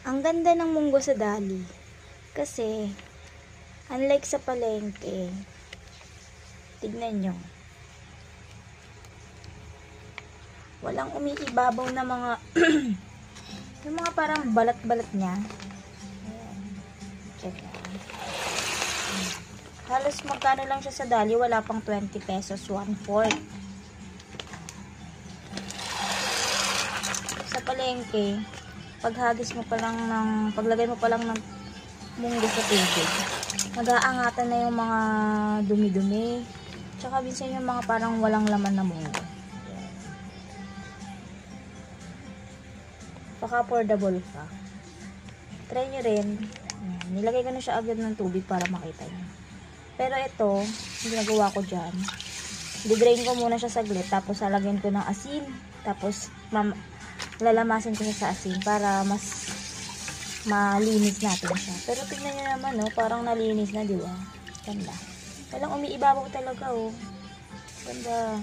Ang ganda ng munggo sa Dali. Kasi, unlike sa palengke, tignan nyo. Walang umiibabaw na mga, yung mga parang balat-balat niya. Ayan. Check out. Halos magkano lang siya sa Dali, wala pang 20 pesos, 1/4. Sa palengke, paghagis mo pa lang ng, paglagay mo pa lang ng munggo sa tubig, mag-aangatan na yung mga dumi-dumi. Tsaka minsan yung mga parang walang laman na munggo. Baka affordable pa. Try nyo rin. Nilagay ko na siya agad ng tubig para makita nyo. Pero ito, ginagawa ko dyan. Didrain ko muna siya saglit, tapos lalagyan ko ng asin. Tapos, lalamasin ko siya sa asin para mas malinis natin siya. Pero tignan nyo naman, no? Parang nalinis na, di ba? Ganda. Walang umiibabaw talaga, oh. Ganda.